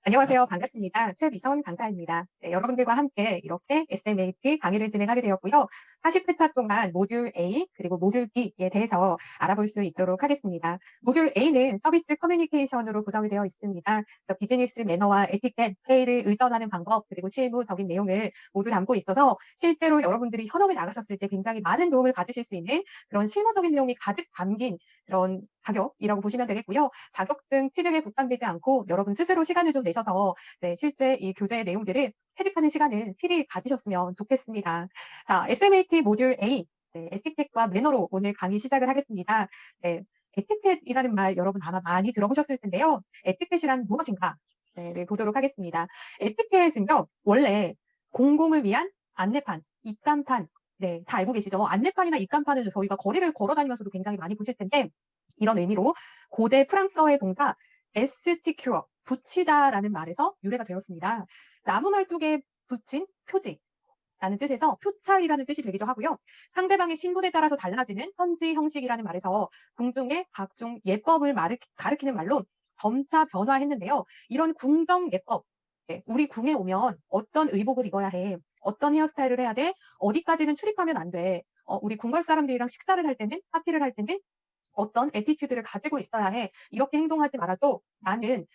안녕하세요. 반갑습니다. 최미선 강사입니다. 네, 여러분들과 함께 이렇게 SMAT 강의를 진행하게 되었고요. 40회차 동안 모듈 A 그리고 모듈 B에 대해서 알아볼 수 있도록 하겠습니다. 모듈 A는 서비스 커뮤니케이션으로 구성이 되어 있습니다. 그래서 비즈니스 매너와 에티켓, 회의를 의전하는 방법, 그리고 실무적인 내용을 모두 담고 있어서 실제로 여러분들이 현업에 나가셨을 때 굉장히 많은 도움을 받으실 수 있는 그런 실무적인 내용이 가득 담긴 그런 자격이라고 보시면 되겠고요. 자격증 취득에 국한되지 않고 여러분 스스로 시간을 좀 내셔서 실제 이 교재의 내용들을 체득하는 시간을 필히 가지셨으면 좋겠습니다. 자, SMAT 모듈 A, 에티켓과 매너로 오늘 강의 시작을 하겠습니다. 네, 에티켓이라는 말 여러분 아마 많이 들어보셨을 텐데요. 에티켓이란 무엇인가? 네, 보도록 하겠습니다. 에티켓은요, 원래 공공을 위한 안내판, 입간판, 네, 다 알고 계시죠? 안내판이나 입간판은 저희가 거리를 걸어 다니면서도 굉장히 많이 보실 텐데, 이런 의미로 고대 프랑스어의 동사 에스티큐어, 붙이다라는 말에서 유래가 되었습니다. 나무 말뚝에 붙인 표지라는 뜻에서 표찰이라는 뜻이 되기도 하고요. 상대방의 신분에 따라서 달라지는 현지 형식이라는 말에서 궁중의 각종 예법을 가리키는 말로 점차 변화했는데요. 이런 궁정 예법, 우리 궁에 오면 어떤 의복을 입어야 해, 어떤 헤어스타일을 해야 돼, 어디까지는 출입하면 안 돼, 우리 궁궐 사람들이랑 식사를 할 때는, 파티를 할 때는 어떤 애티튜드를 가지고 있어야 해. 이렇게 행동하지 말아도 나는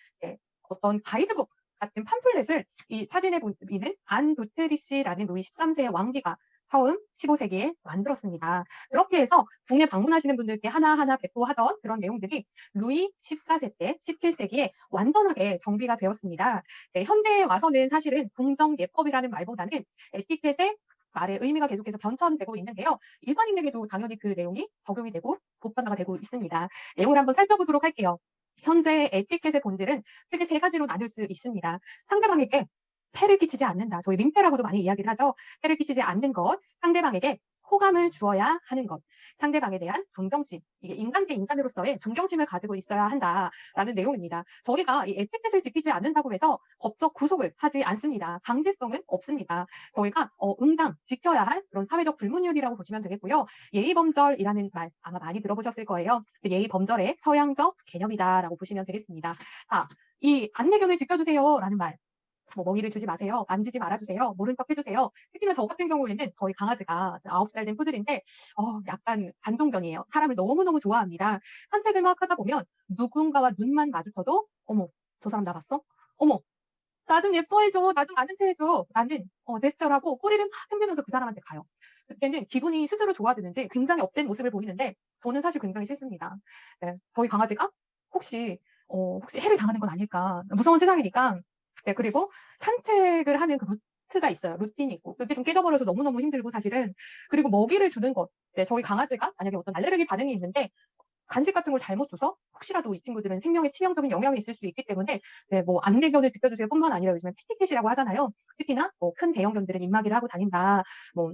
어떤 가이드북 같은 팜플렛을 이 사진에 보이는 안 부트리시라는 루이 13세의 왕비가 처음 15세기에 만들었습니다. 그렇게 해서 궁에 방문하시는 분들께 하나하나 배포하던 그런 내용들이 루이 14세 때 17세기에 완전하게 정비가 되었습니다. 네, 현대에 와서는 사실은 궁정 예법이라는 말보다는 에티켓의 말의 의미가 계속해서 변천되고 있는데요. 일반인에게도 당연히 그 내용이 적용이 되고 보편화가 되고 있습니다. 내용을 한번 살펴보도록 할게요. 현재 에티켓의 본질은 크게 세 가지로 나눌 수 있습니다. 상대방에게 폐를 끼치지 않는다. 저희 민폐라고도 많이 이야기를 하죠. 폐를 끼치지 않는 것, 상대방에게 호감을 주어야 하는 것, 상대방에 대한 존경심, 이게 인간 대 인간으로서의 존경심을 가지고 있어야 한다라는 내용입니다. 저희가 이 에티켓을 지키지 않는다고 해서 법적 구속을 하지 않습니다. 강제성은 없습니다. 저희가 응당 지켜야 할 그런 사회적 불문율이라고 보시면 되겠고요. 예의범절이라는 말 아마 많이 들어보셨을 거예요. 예의범절의 서양적 개념이다라고 보시면 되겠습니다. 자, 이 안내견을 지켜주세요라는 말. 뭐 먹이를 주지 마세요. 만지지 말아주세요. 모른 척 해주세요. 특히나 저 같은 경우에는 저희 강아지가 9살 된 푸들인데 약간 반동견이에요. 사람을 너무너무 좋아합니다. 산책을 막 하다 보면 누군가와 눈만 마주쳐도 어머 저 사람 나 봤어? 어머 나 좀 예뻐해줘. 나 좀 아는 체 해줘. 라는 제스처를 하고 꼬리를 막 흔들면서 그 사람한테 가요. 그때는 기분이 스스로 좋아지는지 굉장히 업된 모습을 보이는데 저는 사실 굉장히 싫습니다. 네, 저희 강아지가 혹시 해를 당하는 건 아닐까. 무서운 세상이니까. 네, 그리고 산책을 하는 그 루트가 있어요. 루틴이 있고. 그게 좀 깨져버려서 너무너무 힘들고 사실은. 그리고 먹이를 주는 것. 네, 저희 강아지가 만약에 어떤 알레르기 반응이 있는데 간식 같은 걸 잘못 줘서 혹시라도 이 친구들은 생명에 치명적인 영향이 있을 수 있기 때문에 뭐 안내견을 지켜주세요 뿐만 아니라 요즘에 패티캣이라고 하잖아요. 특히나 뭐 큰 대형견들은 입마개를 하고 다닌다. 뭐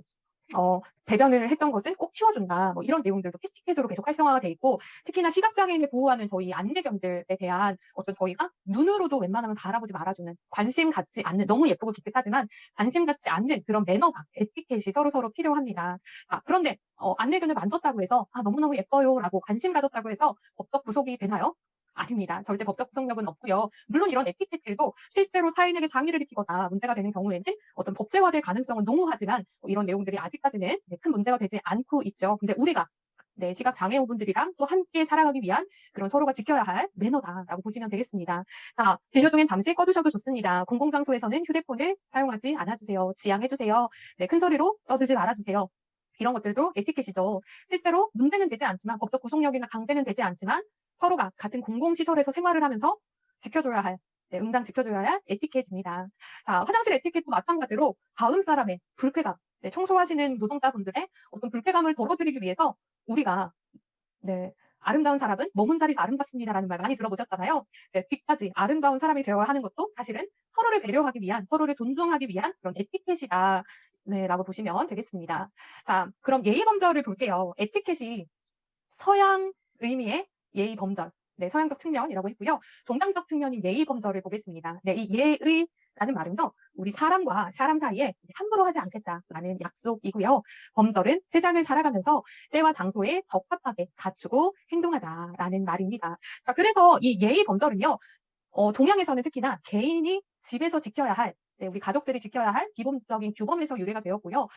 배변을 했던 것은 꼭 치워준다. 뭐 이런 내용들도 패티켓으로 계속 활성화가 돼 있고 특히나 시각장애인을 보호하는 저희 안내견들에 대한 어떤 저희가 눈으로도 웬만하면 바라보지 말아주는 관심 갖지 않는 너무 예쁘고 기특하지만 관심 갖지 않는 그런 매너가 에티켓이 서로서로 필요합니다. 자, 그런데 안내견을 만졌다고 해서 너무너무 예뻐요라고 관심 가졌다고 해서 법적 구속이 되나요? 아닙니다. 절대 법적 구속력은 없고요. 물론 이런 에티켓들도 실제로 타인에게 상해를 입히거나 문제가 되는 경우에는 어떤 법제화될 가능성은 농후하지만 이런 내용들이 아직까지는 큰 문제가 되지 않고 있죠. 근데 우리가 시각 장애우분들이랑 또 함께 살아가기 위한 그런 서로가 지켜야 할 매너다라고 보시면 되겠습니다. 자, 진료 중엔 잠시 꺼두셔도 좋습니다. 공공장소에서는 휴대폰을 사용하지 않아주세요. 지양해주세요. 네, 큰 소리로 떠들지 말아주세요. 이런 것들도 에티켓이죠. 실제로 문제는 되지 않지만 법적 구속력이나 강제는 되지 않지만 서로가 같은 공공시설에서 생활을 하면서 지켜줘야 할 응당 지켜줘야 할 에티켓입니다. 자, 화장실 에티켓도 마찬가지로 다음 사람의 불쾌감, 청소하시는 노동자분들의 어떤 불쾌감을 덜어드리기 위해서 우리가 아름다운 사람은 머문 자리가 아름답습니다라는 말 많이 들어보셨잖아요. 뒤까지 아름다운 사람이 되어야 하는 것도 사실은 서로를 배려하기 위한, 서로를 존중하기 위한 그런 에티켓이다. 네, 라고 보시면 되겠습니다. 자, 그럼 예의 범절을 볼게요. 에티켓이 서양 의미의 예의 범절, 서양적 측면이라고 했고요. 동양적 측면인 예의 범절을 보겠습니다. 이 예의라는 말은요, 우리 사람과 사람 사이에 함부로 하지 않겠다라는 약속이고요. 범절은 세상을 살아가면서 때와 장소에 적합하게 갖추고 행동하자라는 말입니다. 자, 그래서 이 예의 범절은요, 동양에서는 특히나 개인이 집에서 지켜야 할, 네, 우리 가족들이 지켜야 할 기본적인 규범에서 유래가 되었고요.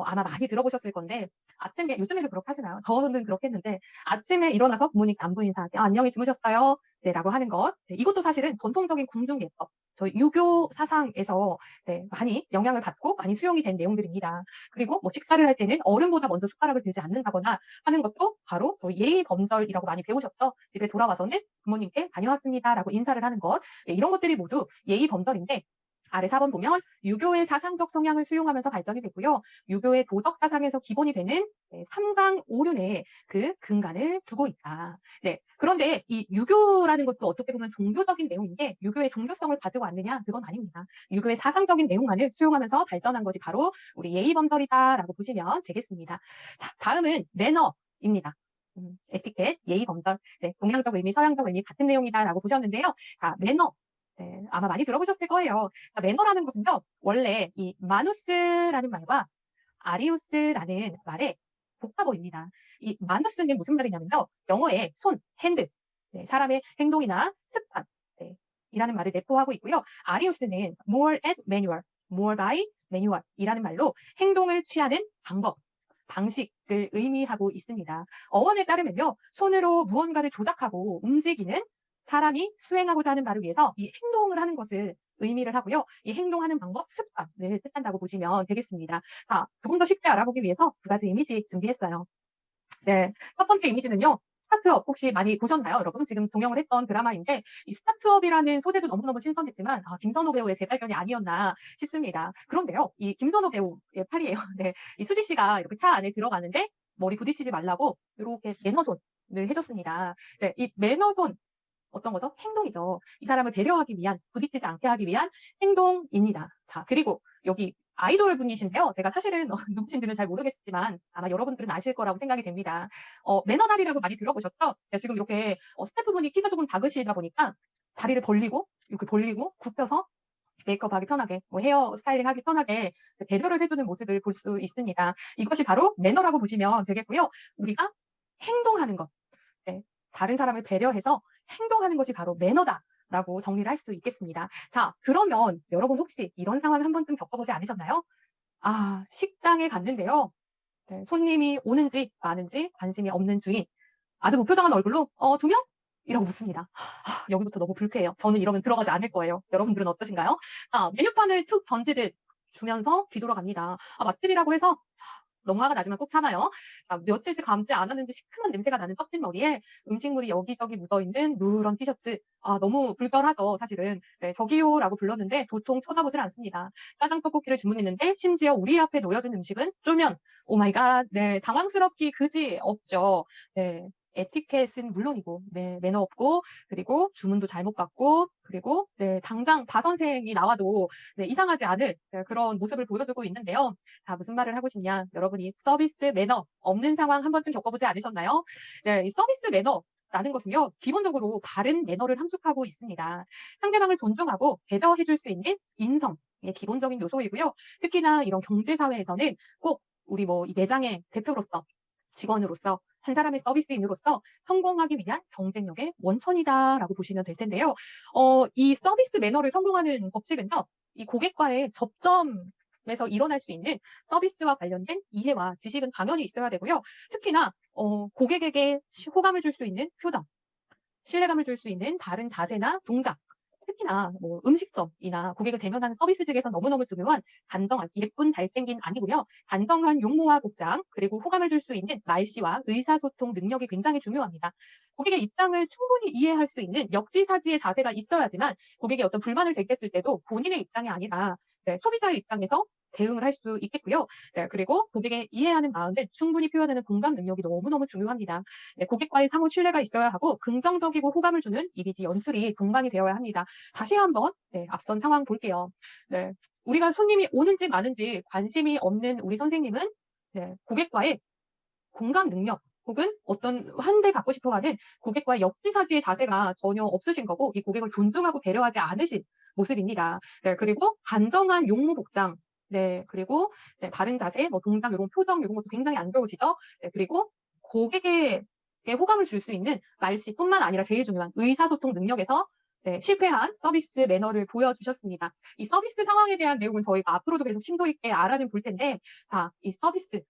아마 많이 들어보셨을 건데, 아침에, 요즘에도 그렇게 하시나요? 저는 그렇게 했는데, 아침에 일어나서 부모님 안부 인사하게, 안녕히 주무셨어요? 네, 라고 하는 것. 네, 이것도 사실은 전통적인 궁중예법, 저희 유교 사상에서 네, 많이 영향을 받고 많이 수용이 된 내용들입니다. 그리고 뭐 식사를 할 때는 어른보다 먼저 숟가락을 들지 않는다거나 하는 것도 바로 저희 예의 범절이라고 많이 배우셨죠. 집에 돌아와서는 부모님께 다녀왔습니다라고 인사를 하는 것. 네, 이런 것들이 모두 예의 범절인데, 아래 4번 보면 유교의 사상적 성향을 수용하면서 발전이 됐고요. 유교의 도덕 사상에서 기본이 되는 네, 삼강 오륜에 그 근간을 두고 있다. 네. 그런데 이 유교라는 것도 어떻게 보면 종교적인 내용인데, 유교의 종교성을 가지고 왔느냐? 그건 아닙니다. 유교의 사상적인 내용만을 수용하면서 발전한 것이 바로 우리 예의 범절이다라고 보시면 되겠습니다. 자, 다음은 매너입니다. 에티켓, 예의 범절, 네, 동양적 의미, 서양적 의미 같은 내용이다라고 보셨는데요. 자, 매너. 네, 아마 많이 들어보셨을 거예요. 자, 매너라는 것은요, 원래 이 마누스라는 말과 아리우스라는 말의 복합어입니다. 이 마누스는 무슨 말이냐면요, 영어의 손, 핸드, 네, 사람의 행동이나 습관, 네, 이라는 말을 내포하고 있고요. 아리우스는 more and manual, more by manual 이라는 말로 행동을 취하는 방법, 방식을 의미하고 있습니다. 어원에 따르면요, 손으로 무언가를 조작하고 움직이는 사람이 수행하고자 하는 바를 위해서 이 행동을 하는 것을 의미를 하고요. 이 행동하는 방법, 습관을 뜻한다고 보시면 되겠습니다. 자, 조금 더 쉽게 알아보기 위해서 두 가지 이미지 준비했어요. 네, 첫 번째 이미지는요. 스타트업 혹시 많이 보셨나요? 여러분 지금 동영을 했던 드라마인데 이 스타트업이라는 소재도 너무너무 신선했지만 김선호 배우의 재발견이 아니었나 싶습니다. 그런데요. 이 김선호 배우의 팔이에요. 네, 이 수지 씨가 이렇게 차 안에 들어가는데 머리 부딪히지 말라고 이렇게 매너손을 해줬습니다. 네, 이 매너손 어떤 거죠? 행동이죠. 이 사람을 배려하기 위한, 부딪히지 않게 하기 위한 행동입니다. 자, 그리고 여기 아이돌 분이신데요. 제가 사실은 누구신지는 잘 모르겠지만 아마 여러분들은 아실 거라고 생각이 됩니다. 매너 다리라고 많이 들어보셨죠? 네, 지금 이렇게 스태프분이 키가 조금 작으시다 보니까 다리를 벌리고 이렇게 벌리고 굽혀서 메이크업하기 편하게, 뭐 헤어 스타일링하기 편하게 배려를 해주는 모습을 볼 수 있습니다. 이것이 바로 매너라고 보시면 되겠고요. 우리가 행동하는 것, 네, 다른 사람을 배려해서 행동하는 것이 바로 매너다라고 정리를 할 수 있겠습니다. 자, 그러면 여러분 혹시 이런 상황 한 번쯤 겪어보지 않으셨나요? 아, 식당에 갔는데요. 네, 손님이 오는지 마는지 관심이 없는 주인. 아주 무표정한 얼굴로 2명? 이라고 묻습니다. 여기부터 너무 불쾌해요. 저는 이러면 들어가지 않을 거예요. 여러분들은 어떠신가요? 메뉴판을 툭 던지듯 주면서 뒤돌아갑니다. 맛집이라고 해서 너무 화가 나지만 꼭 참아요. 자, 며칠째 감지 않았는지 시큼한 냄새가 나는 떡진 머리에 음식물이 여기저기 묻어있는 누런 티셔츠. 너무 불편하죠, 사실은. 네, 저기요라고 불렀는데 도통 쳐다보질 않습니다. 짜장 떡볶이를 주문했는데 심지어 우리 앞에 놓여진 음식은 쫄면. 오 마이 갓. 네, 당황스럽기 그지 없죠. 네. 에티켓은 물론이고, 네, 매너 없고, 그리고 주문도 잘못 받고, 그리고, 네, 당장 다 선생이 나와도, 네, 이상하지 않을 네, 그런 모습을 보여주고 있는데요. 무슨 말을 하고 싶냐? 여러분이 서비스 매너 없는 상황 한 번쯤 겪어보지 않으셨나요? 네, 이 서비스 매너라는 것은요, 기본적으로 바른 매너를 함축하고 있습니다. 상대방을 존중하고 배려해줄 수 있는 인성의 기본적인 요소이고요. 특히나 이런 경제사회에서는 꼭 우리 뭐 이 매장의 대표로서 직원으로서 한 사람의 서비스인으로서 성공하기 위한 경쟁력의 원천이다라고 보시면 될 텐데요. 이 서비스 매너를 성공하는 법칙은요, 이 고객과의 접점에서 일어날 수 있는 서비스와 관련된 이해와 지식은 당연히 있어야 되고요. 특히나 고객에게 호감을 줄 수 있는 표정, 신뢰감을 줄 수 있는 바른 자세나 동작, 특히나 뭐 음식점이나 고객을 대면하는 서비스직에서 너무너무 중요한 단정한, 예쁜 잘생긴 아니고요. 단정한 용모와 복장, 그리고 호감을 줄 수 있는 말씨와 의사소통 능력이 굉장히 중요합니다. 고객의 입장을 충분히 이해할 수 있는 역지사지의 자세가 있어야지만 고객이 어떤 불만을 제기했을 때도 본인의 입장이 아니라 네, 소비자의 입장에서 대응을 할 수 있겠고요. 네, 그리고 고객의 이해하는 마음을 충분히 표현하는 공감 능력이 너무너무 중요합니다. 네, 고객과의 상호 신뢰가 있어야 하고 긍정적이고 호감을 주는 이미지 연출이 동반이 되어야 합니다. 다시 한번 네, 앞선 상황 볼게요. 네, 우리가 손님이 오는지 마는지 관심이 없는 우리 선생님은 네, 고객과의 공감 능력 혹은 어떤 한 대 받고 싶어 하는 고객과의 역지사지의 자세가 전혀 없으신 거고 이 고객을 존중하고 배려하지 않으신 모습입니다. 네, 그리고 단정한 용모 복장 네, 그리고 네, 바른 자세, 뭐 동작, 이런 표정, 이런 것도 굉장히 안 좋으시죠? 네, 그리고 고객에게 호감을 줄 수 있는 말씨뿐만 아니라 제일 중요한 의사소통 능력에서 네, 실패한 서비스 매너를 보여주셨습니다. 이 서비스 상황에 대한 내용은 저희가 앞으로도 계속 심도 있게 알아는 볼 텐데, 자, 이 서비스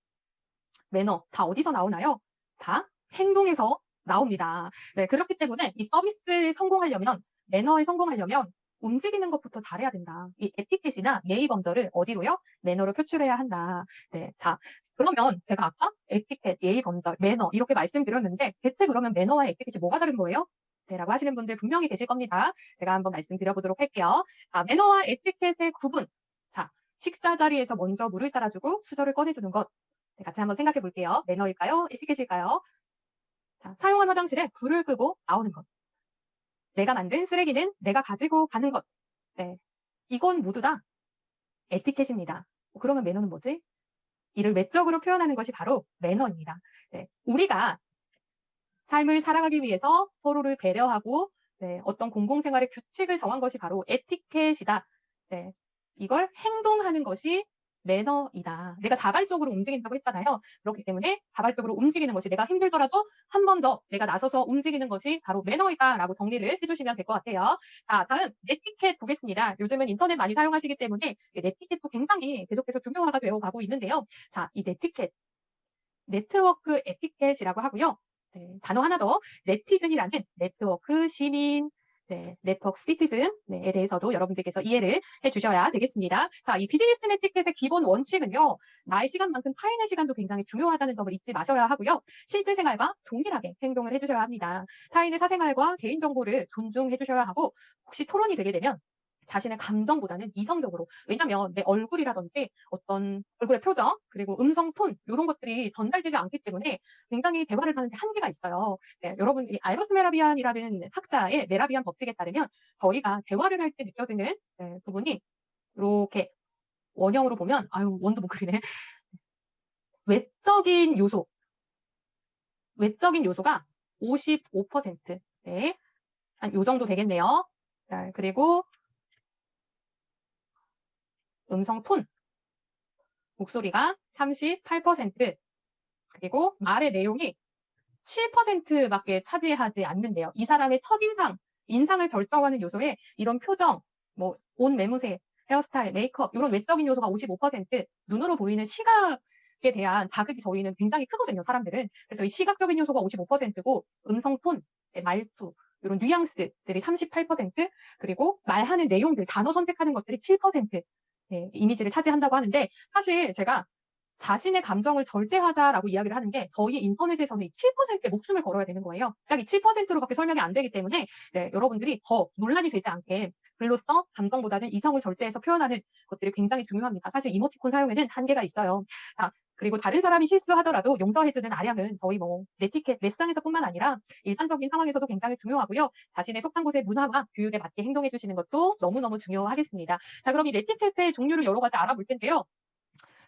매너 다 어디서 나오나요? 다 행동에서 나옵니다. 네, 그렇기 때문에 이 서비스에 성공하려면, 매너에 성공하려면 움직이는 것부터 잘해야 된다. 이 에티켓이나 예의 범절을 어디로요? 매너로 표출해야 한다. 네, 자, 그러면 제가 아까 에티켓, 예의 범절, 매너 이렇게 말씀드렸는데 대체 그러면 매너와 에티켓이 뭐가 다른 거예요? 네, 라고 하시는 분들 분명히 계실 겁니다. 제가 한번 말씀드려보도록 할게요. 자, 매너와 에티켓의 구분. 자, 식사 자리에서 먼저 물을 따라주고 수저를 꺼내주는 것. 네, 같이 한번 생각해 볼게요. 매너일까요? 에티켓일까요? 자, 사용한 화장실에 불을 끄고 나오는 것. 내가 만든 쓰레기는 내가 가지고 가는 것. 네, 이건 모두 다 에티켓입니다. 그러면 매너는 뭐지? 이를 외적으로 표현하는 것이 바로 매너입니다. 네, 우리가 삶을 살아가기 위해서 서로를 배려하고 네, 어떤 공공생활의 규칙을 정한 것이 바로 에티켓이다. 네, 이걸 행동하는 것이 매너이다. 내가 자발적으로 움직인다고 했잖아요. 그렇기 때문에 자발적으로 움직이는 것이 내가 힘들더라도 한 번 더 내가 나서서 움직이는 것이 바로 매너이다라고 정리를 해주시면 될 것 같아요. 자, 다음 네티켓 보겠습니다. 요즘은 인터넷 많이 사용하시기 때문에 네티켓도 굉장히 계속해서 중요화가 되어 가고 있는데요. 자, 이 네티켓, 네트워크 에티켓이라고 하고요. 네, 단어 하나 더, 네티즌이라는 네트워크 시민, 네, 네트워크 시티즌에 대해서도 여러분들께서 이해를 해주셔야 되겠습니다. 자, 이 비즈니스 네티켓의 기본 원칙은요, 나의 시간만큼 타인의 시간도 굉장히 중요하다는 점을 잊지 마셔야 하고요, 실제 생활과 동일하게 행동을 해주셔야 합니다. 타인의 사생활과 개인정보를 존중해 주셔야 하고, 혹시 토론이 되게 되면 자신의 감정보다는 이성적으로. 왜냐면 내 얼굴이라든지 어떤 얼굴의 표정, 그리고 음성 톤, 이런 것들이 전달되지 않기 때문에 굉장히 대화를 하는 데 한계가 있어요. 네, 여러분들이 알버트 메라비안이라는 학자의 메라비안 법칙에 따르면 저희가 대화를 할 때 느껴지는 네, 부분이 이렇게 원형으로 보면, 아유, 원도 못 그리네. 외적인 요소, 외적인 요소가 55%. 네, 한 요 정도 되겠네요. 자, 그리고 음성 톤, 목소리가 38%, 그리고 말의 내용이 7%밖에 차지하지 않는데요. 이 사람의 첫인상, 인상을 결정하는 요소에 이런 표정, 뭐, 옷 매무새, 헤어스타일, 메이크업, 이런 외적인 요소가 55%, 눈으로 보이는 시각에 대한 자극이 저희는 굉장히 크거든요, 사람들은. 그래서 이 시각적인 요소가 55%고, 음성 톤, 말투, 이런 뉘앙스들이 38%, 그리고 말하는 내용들, 단어 선택하는 것들이 7%, 네, 이미지를 차지한다고 하는데, 사실 제가 자신의 감정을 절제하자라고 이야기를 하는 게 저희 인터넷에서는 이 7%에 목숨을 걸어야 되는 거예요. 딱 이 7%로밖에 설명이 안 되기 때문에 네, 여러분들이 더 논란이 되지 않게 글로써 감정보다는 이성을 절제해서 표현하는 것들이 굉장히 중요합니다. 사실 이모티콘 사용에는 한계가 있어요. 자, 그리고 다른 사람이 실수하더라도 용서해주는 아량은 저희 뭐 네티켓, 레상에서뿐만 아니라 일반적인 상황에서도 굉장히 중요하고요. 자신의 속한 곳의 문화와 교육에 맞게 행동해 주시는 것도 너무너무 중요하겠습니다. 자, 그럼 이 네티켓의 종류를 여러 가지 알아볼 텐데요.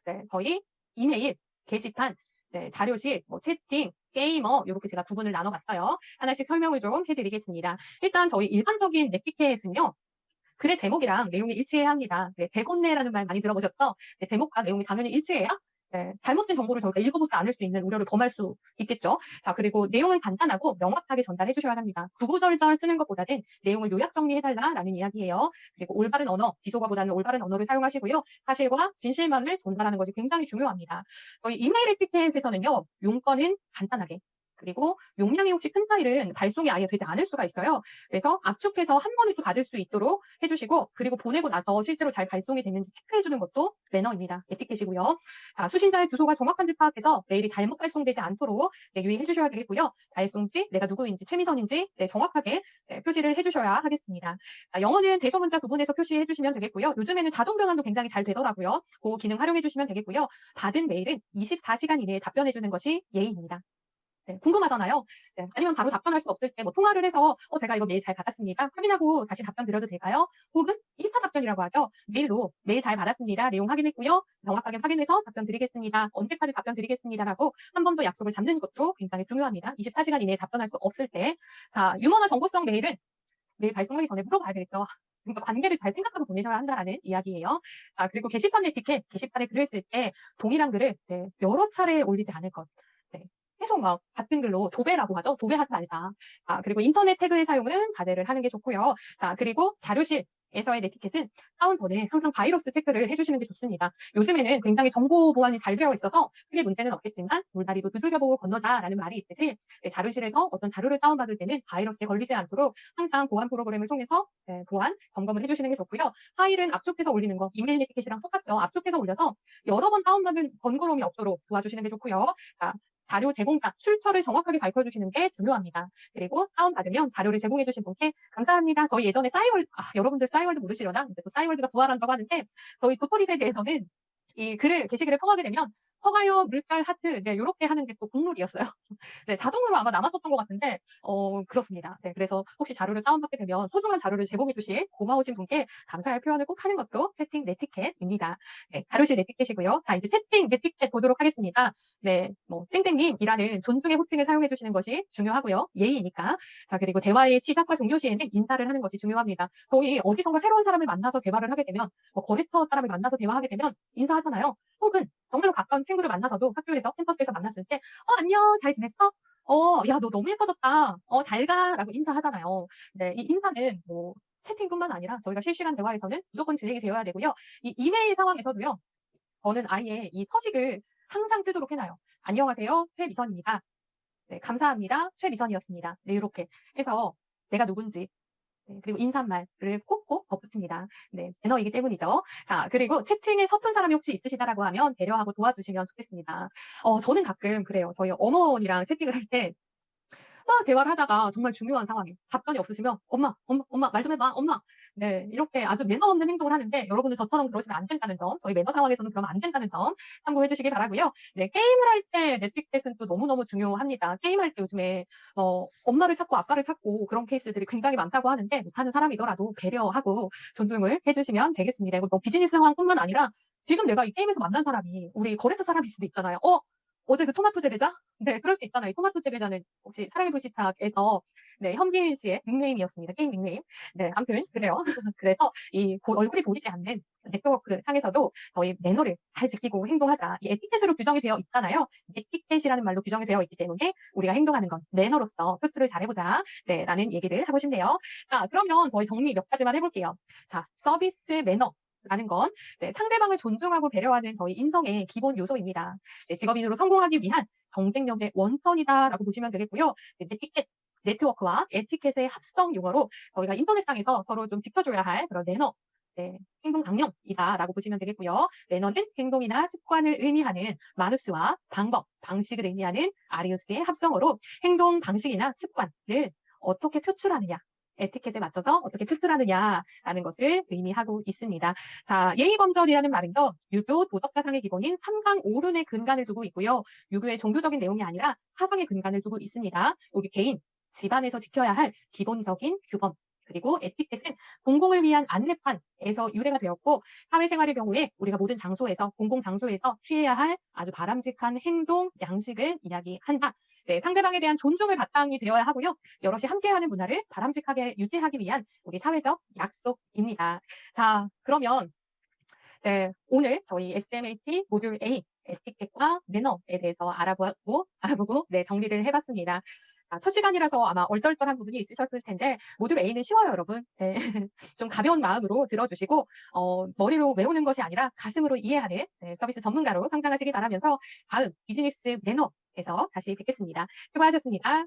네, 저희 이메일, 게시판, 네, 자료실, 뭐 채팅, 게이머 이렇게 제가 구분을 나눠봤어요. 하나씩 설명을 좀 해드리겠습니다. 일단 저희 일반적인 네티켓은요. 글의 제목이랑 내용이 일치해야 합니다. 네, 대곤내라는 말 많이 들어보셨죠? 네, 제목과 내용이 당연히 일치해야 네, 잘못된 정보를 저희가 읽어보지 않을 수 있는 우려를 범할 수 있겠죠. 자, 그리고 내용은 간단하고 명확하게 전달해 주셔야 합니다. 구구절절 쓰는 것보다는 내용을 요약 정리해달라라는 이야기예요. 그리고 올바른 언어, 비속어보다는 올바른 언어를 사용하시고요. 사실과 진실만을 전달하는 것이 굉장히 중요합니다. 저희 이메일 에티켓에서는요, 용건은 간단하게, 그리고 용량이 혹시 큰 파일은 발송이 아예 되지 않을 수가 있어요. 그래서 압축해서 한 번에 또 받을 수 있도록 해주시고, 그리고 보내고 나서 실제로 잘 발송이 됐는지 체크해주는 것도 매너입니다. 에티켓이고요. 자, 수신자의 주소가 정확한지 파악해서 메일이 잘못 발송되지 않도록 네, 유의해 주셔야 되겠고요. 발송지, 내가 누구인지, 최미선인지 네, 정확하게 네, 표시를 해주셔야 하겠습니다. 자, 영어는 대소문자 구분해서 표시해 주시면 되겠고요. 요즘에는 자동 변환도 굉장히 잘 되더라고요. 그 기능 활용해 주시면 되겠고요. 받은 메일은 24시간 이내에 답변해 주는 것이 예의입니다. 네, 궁금하잖아요. 네, 아니면 바로 답변할 수 없을 때 뭐 통화를 해서 제가 이거 메일 잘 받았습니다. 확인하고 다시 답변 드려도 될까요? 혹은 인스타 답변이라고 하죠. 메일로 메일 잘 받았습니다. 내용 확인했고요. 정확하게 확인해서 답변 드리겠습니다. 언제까지 답변 드리겠습니다라고 한 번 더 약속을 잡는 것도 굉장히 중요합니다. 24시간 이내에 답변할 수 없을 때. 자, 유머나 정보성 메일은 메일 발송하기 전에 물어봐야 되겠죠. 그러니까 관계를 잘 생각하고 보내셔야 한다라는 이야기예요. 아, 그리고 게시판 네티켓, 게시판에 글을 쓸 때 동일한 글을 네, 여러 차례 올리지 않을 것. 네, 계속 막 같은 글로 도배라고 하죠. 도배하지 말자. 자, 그리고 인터넷 태그의 사용은 자제를 하는 게 좋고요. 자, 그리고 자료실에서의 네티켓은 다운 전에 항상 바이러스 체크를 해주시는 게 좋습니다. 요즘에는 굉장히 정보 보안이 잘 되어 있어서 크게 문제는 없겠지만 돌다리도 두들겨보고 건너자라는 말이 있듯이 자료실에서 어떤 자료를 다운받을 때는 바이러스에 걸리지 않도록 항상 보안 프로그램을 통해서 보안 점검을 해주시는 게 좋고요. 파일은 압축해서 올리는 거 이메일 네티켓이랑 똑같죠. 압축해서 올려서 여러 번 다운받은 번거로움이 없도록 도와주시는 게 좋고요. 자, 자료 제공자, 출처를 정확하게 밝혀주시는 게 중요합니다. 그리고 다운받으면 자료를 제공해주신 분께 감사합니다. 저희 예전에 싸이월드, 여러분들 싸이월드 모르시려나? 이제 또 싸이월드가 부활한다고 하는데, 저희 도토리에 대해서는 이 글을, 게시글을 펑하게 되면, 허가요, 물결, 하트, 네, 요렇게 하는 게 또 국룰이었어요. 네, 자동으로 아마 남았었던 것 같은데, 그렇습니다. 네, 그래서 혹시 자료를 다운받게 되면 소중한 자료를 제공해주신 고마우신 분께 감사의 표현을 꼭 하는 것도 채팅 네티켓입니다. 네, 자료실 네티켓이고요. 자, 이제 채팅 네티켓 보도록 하겠습니다. 네, 뭐, 땡땡님이라는 존중의 호칭을 사용해주시는 것이 중요하고요. 예의니까. 자, 그리고 대화의 시작과 종료 시에는 인사를 하는 것이 중요합니다. 저희 어디선가 새로운 사람을 만나서 대화를 하게 되면, 뭐, 거래처 사람을 만나서 대화하게 되면 인사하잖아요. 혹은 정말로 가까운 친구를 만나서도 학교에서, 캠퍼스에서 만났을 때, 안녕, 잘 지냈어? 야, 너 너무 예뻐졌다. 잘 가. 라고 인사하잖아요. 네, 이 인사는 뭐, 채팅뿐만 아니라 저희가 실시간 대화에서는 무조건 진행이 되어야 되고요. 이 이메일 상황에서도요, 저는 아예 이 서식을 항상 뜨도록 해놔요. 안녕하세요. 최미선입니다. 네, 감사합니다. 최미선이었습니다. 네, 이렇게 해서 내가 누군지 네, 그리고 인사말을 꼭꼭 덧붙입니다. 네, 매너이기 때문이죠. 자, 그리고 채팅에 서툰 사람이 혹시 있으시다라고 하면 배려하고 도와주시면 좋겠습니다. 저는 가끔 그래요. 저희 어머니랑 채팅을 할 때 막 대화를 하다가 정말 중요한 상황에 답변이 없으시면 엄마 말 좀 해봐 엄마 네 이렇게 아주 매너 없는 행동을 하는데 여러분은 저처럼 그러시면 안 된다는 점 저희 매너 상황에서는 그러면 안 된다는 점 참고해 주시기 바라고요. 네 게임을 할 때 네티켓은 또 너무너무 중요합니다. 게임할 때 요즘에 엄마를 찾고 아빠를 찾고 그런 케이스들이 굉장히 많다고 하는데 못하는 사람이더라도 배려하고 존중을 해주시면 되겠습니다. 이거 뭐 비즈니스 상황뿐만 아니라 지금 내가 이 게임에서 만난 사람이 우리 거래처 사람일 수도 있잖아요. 어제 그 토마토 재배자? 네, 그럴 수 있잖아요. 이 토마토 재배자는 혹시 사랑의 불시착에서 네, 현기인 씨의 닉네임이었습니다. 게임 닉네임. 네, 아무튼 그래요. 그래서 이 얼굴이 보이지 않는 네트워크 상에서도 저희 매너를 잘 지키고 행동하자. 이 에티켓으로 규정이 되어 있잖아요. 에티켓이라는 말로 규정이 되어 있기 때문에 우리가 행동하는 건 매너로서 표출을 잘 해보자. 네, 라는 얘기를 하고 싶네요. 자, 그러면 저희 정리 몇 가지만 해볼게요. 자, 서비스 매너. 라는 건 네, 상대방을 존중하고 배려하는 저희 인성의 기본 요소입니다. 네, 직업인으로 성공하기 위한 경쟁력의 원천이다라고 보시면 되겠고요. 네, 네티켓, 네트워크와 에티켓의 합성 용어로 저희가 인터넷상에서 서로 좀 지켜줘야 할 그런 매너, 네, 행동 강령이다라고 보시면 되겠고요. 매너는 행동이나 습관을 의미하는 마누스와 방법, 방식을 의미하는 아리우스의 합성어로 행동 방식이나 습관을 어떻게 표출하느냐, 에티켓에 맞춰서 어떻게 표출하느냐라는 것을 의미하고 있습니다. 자, 예의범절이라는 말은요, 유교 도덕사상의 기본인 삼강오륜의 근간을 두고 있고요. 유교의 종교적인 내용이 아니라 사상의 근간을 두고 있습니다. 우리 개인, 집안에서 지켜야 할 기본적인 규범, 그리고 에티켓은 공공을 위한 안내판에서 유래가 되었고, 사회생활의 경우에 우리가 모든 장소에서, 공공장소에서 취해야 할 아주 바람직한 행동, 양식을 이야기한다. 네, 상대방에 대한 존중을 바탕이 되어야 하고요. 여럿이 함께하는 문화를 바람직하게 유지하기 위한 우리 사회적 약속입니다. 자, 그러면 네, 오늘 저희 SMAT 모듈 A 에티켓과 매너에 대해서 알아보고 네, 정리를 해봤습니다. 자, 첫 시간이라서 아마 얼떨떨한 부분이 있으셨을 텐데 모듈 A는 쉬워요, 여러분. 네, 좀 가벼운 마음으로 들어주시고 머리로 외우는 것이 아니라 가슴으로 이해하는 네, 서비스 전문가로 성장하시기 바라면서 다음 비즈니스 매너에서 다시 뵙겠습니다. 수고하셨습니다.